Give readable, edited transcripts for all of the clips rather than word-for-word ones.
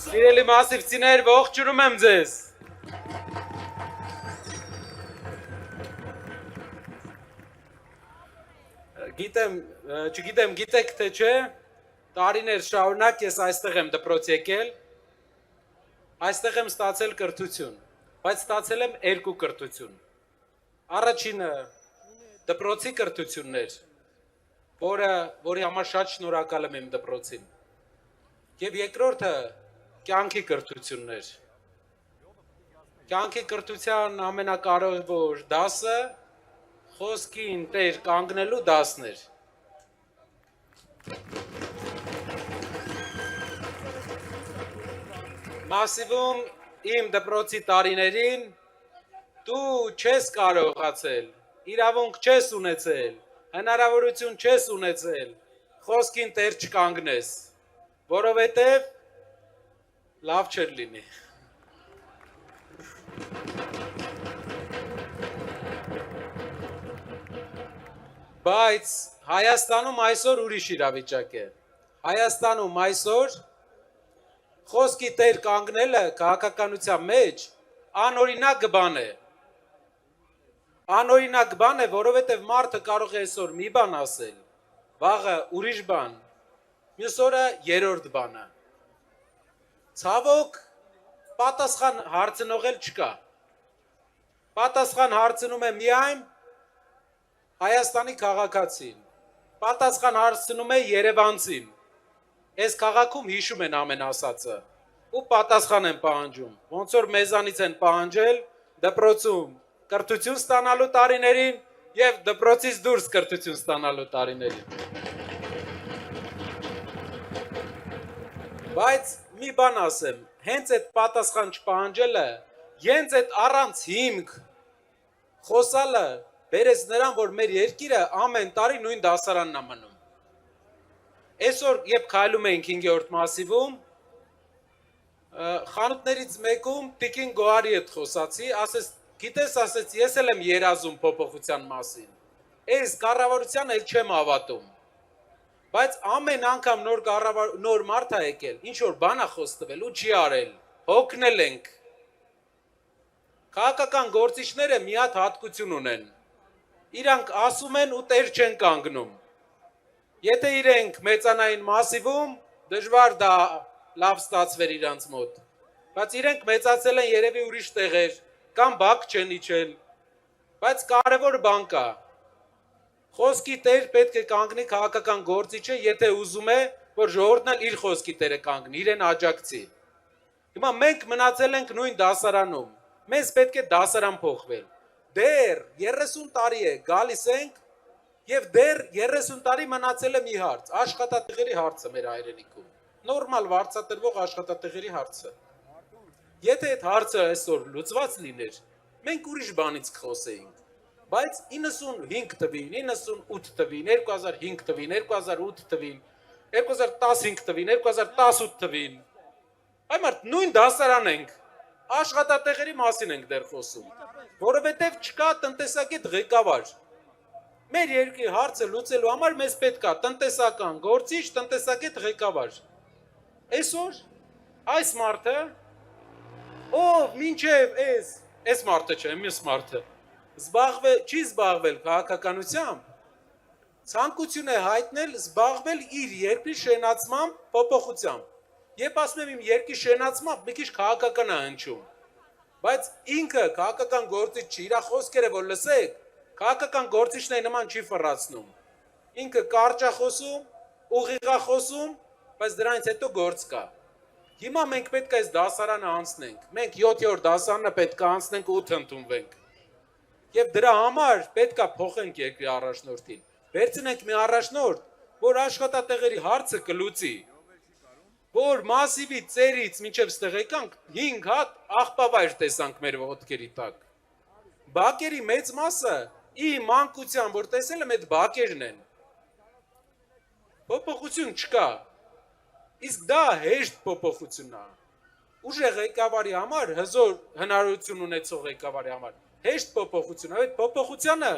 Սիրելի մասիվցիներ, ողջունում եմ ձեզ։ Չգիտեմ, գիտեք թե չէ, տարիներ շարունակ ես այստեղ եմ դպրոց եկել, այստեղ եմ ստացել կրթություն, բայց ստացել եմ երկու կրթություն։ Առաջինը դպրոցի կրթությունն էր, որի համար շատ շնորհակալ եմ իմ դպրոցին։ Եվ երկրորդը կյանքի կրթությունն էր։ Կյանքի կրթության ամենակարևոր դասը խոսքին տեր կանգնելու դասն էր։ Մասիվում իմ դպրոցի տարիներին դու չես կարողացել, իրավունք չես ունեցել, հնարավորություն չես ունեցել, խոսքին տեր չկանգնես, որովհետև լավ չէր լինի։ Բայց Հայաստանում այսօր ուրիշ իրավիճակ է։ Հայաստանում այսօր խոսքի տեր կանգնելը քաղաքականության մեջ անօրինակ բան է։ Անօրինակ բան է, որովհետև մարդը կարող է այսօր մի բան ասել, վաղը ուրիշ բան, մյուս օրը երրորդ բանը։ Ցավոք, պատասխան հարցնող էլ չկա։ Պատասխան հարցնում է միայն Հայաստանի քաղաքացին, պատասխան հարցնում է երևանցին, այս քաղաքում հիշում են ամեն ասածը, ու պատասխան են պահանջում, ոնց որ մեզանից են պահանջել դպրոցում կրթություն ստանալու տարիներին և դպրոցից դուրս կրթություն ստանալու տարիներին։ Բայց մի բան ասեմ, հենց այդ պատասխան չպահանջելը, հենց այդ առանց հիմք խոսալը բերեց նրան, որ մեր երկիրը ամեն տարի նույն դասարանն է մնում։ Այսօր, երբ քայլում էինք 5-րդ մասիվում, խանութներից մեկում տիկին Գոհարի հետ խոսացի, ասեց, գիտես, ասեց, ես էլ եմ երազում փոփոխության մասին, այս կառավարության էլ չեմ հավատում, բայց ամեն անգամ նոր մարդ է եկել, ինչ որ բան է խոստվել ու չի արել, հոգնել ենք։ Քաղաքական գործիչները մի հատ հատկություն ունեն, իրանք ասում են ու տեր չեն կանգնում։ Եթե իրենք մեծանային մասիվում, դժվար դա լավ ստացվեր իրանց մոտ, բայց իրենք մեծացել են երևի ուրիշ տեղեր, կամ բակ չեն իջել, բայց կարևոր բան կա։ Խոսքի տեր պետք է կանգնի քաղաքական գործիչը, եթե ուզում է, որ ժողովուրդն էլ իր խոսքի տերը կանգնի, իրեն աջակցի։ Հիմա մենք մնացել ենք նույն դասարանում, մեզ պետք է դասարան փոխվել։ Դեռ 30 տարի է գալիս ենք և դեռ 30 տարի մնացել է մի հարց, աշխատատեղերի հարցը մեր հայրենիքում, նորմալ վարձատրվող աշխատատեղերի հարցը։ Եթե այդ հարցը այսօր լուծված լիներ, մենք ուրիշ բանից կխոսեինք, բայց 95 թվին, 98 թվին, 2005 թվին, 2008 թվին, 2015 թվին, 2018 թվին, այ մարդ նույն դասարան ենք, աշխատատեղերի մասին ենք դեռ խոսում, որովհետև չկա տնտեսագետ ղեկավար։ Մեր երկրի հարցը լուծելու համար մեզ պետք է տնտեսական գործիչ, տնտեսագետ ղեկավար։ Այսօր այս մարդը, ով մինչև այս մարդը չէ, մյուս մարդը, չի զբաղվել քաղաքականությամբ, ցանկություն է հայտնել զբաղվել իր երկրի շենացմամբ, փոփոխությամբ։ Երբ ասում եմ իմ երկրի շենացմամբ, մի քիչ քաղաքական է հնչում, բայց ինքը քաղաքական գործիչ չի, իր խոսքերը որ լսեք, քաղաքական գործիչն է նման չի ֆռացնում։ Ինքը կարճ է խոսում, ուղիղ է խոսում, բայց դրանից հետո գործ կա։ Հիմա մենք պետք է այս դասարանը անցնենք, մենք 7-րդ դասարանը պետք է անցնենք 8 ընդունվենք։ Եվ դրա համար պետք է փոխենք երկրի առաջնորդին։ Վերցնենք մի առաջնորդ, որ աշխատատեղերի հարցը կլուծի, որ մասիվի ծերից մինչև ստեղ եկանք 5 հատ աղբավայր տեսանք մեր ոտքերի տակ։ Բակերի մեծ մասը իմ մանկության, որ տեսել եմ, այդ բակերն են։ Փոփոխություն չկա, իսկ դա հեշտ փոփոխություն է։ Ուժեղ ղեկավարի համար, հզոր հնարավորություն ունեցող ղեկավարի համար հեշտ փոփոխություն է, այդ փոփոխությանը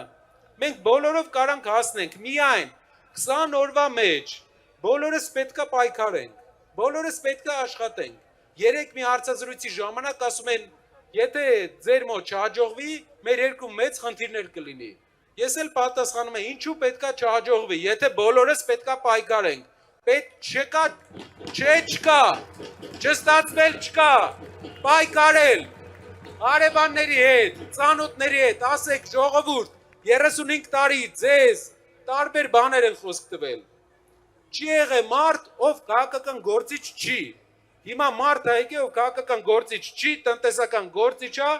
մենք բոլորով կարանք հասնենք միայն 20 օրվա մեջ բոլորս պետքա պայքարենք, բոլորս պետքա աշխատենք։ Երեք մի հարցազրույցի ժամանակ ասում են, եթե ձեր մոտ չհաջողվի, մեր երկու մեծ խնդիրներ կլինի։ Ես էլ պատասխանում եմ, ինչու պետքա չհաջողվի, եթե բոլորս պետքա պայքարենք։ Պետք չկա, չկա, չստացվել չկա, պայքարել, հարևանների հետ, ծանոթների հետ, ասեք ժողովուրդ, 35 տարի ձեզ տարբեր բաներ են խոսք տվել։ Չի եղել մարդ, ով քաղաքական գործիչ չի։ Հիմա մարդ եկե, ով քաղաքական գործիչ չի, տնտեսական գործիչ է,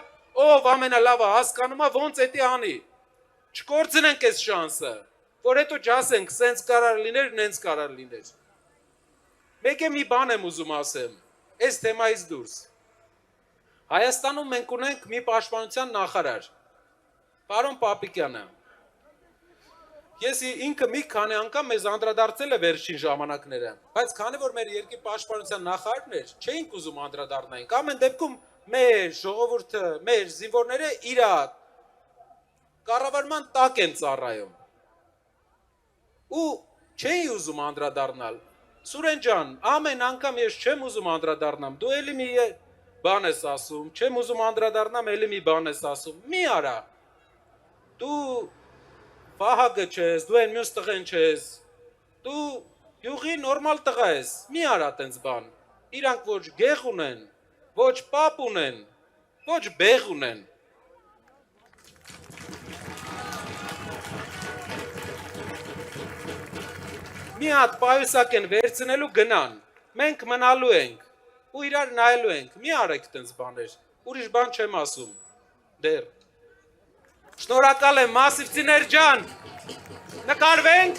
ով ամենալավը հասկանում է, ոնց էդի անի։ Չկորցնենք այս շանսը, որ հետո չասենք, սենց կարար լիներ, նենց կարար լիներ։ Մեկ է մի բան եմ ուզում ասեմ, այս թեմայից դուրս։ Հայաստանում մենք ունենք մի պաշտպանության նախարար, պարոն Պապիկյանը։ Ես ինքը մի քանի անգամ մեզ անդրադարձել է վերջին ժամանակները, բայց քանի որ մեր երկրի պաշտպանության նախարարն էր, չէինք ուզում անդրադառնայինք։ Ամեն դեպքում մեր ժողովուրդը, մեր զինվորները իր կառավարման տակ են ծառայում։ Ու չէի ուզում անդրադառնալ։ Սուրեն ջան, ամեն անգամ ես չեմ ուզում անդրադառնամ, դու էլի մի բան ես ասում, չեմ ուզում անդրադառնամ, էլի մի բան ես ասում։ Մի արա։ Դու Վահագը չես, դու են մյուս տղեն չես, դու յուղի նորմալ տղա ես, մի արա տենց բան, իրանք ոչ գեղ ունեն, ոչ պապ ունեն, ոչ բեղ ունեն։ Մի հատ պայուսակ են վերցնելու գնան, մենք մնալու ենք, ու իրար նայելու ենք, մի արեք տենց բաներ, ուրիշ բան չեմ ասում, դեր։ Շնորհակալ եմ Մասիվցիներ ջան, նկարվենք։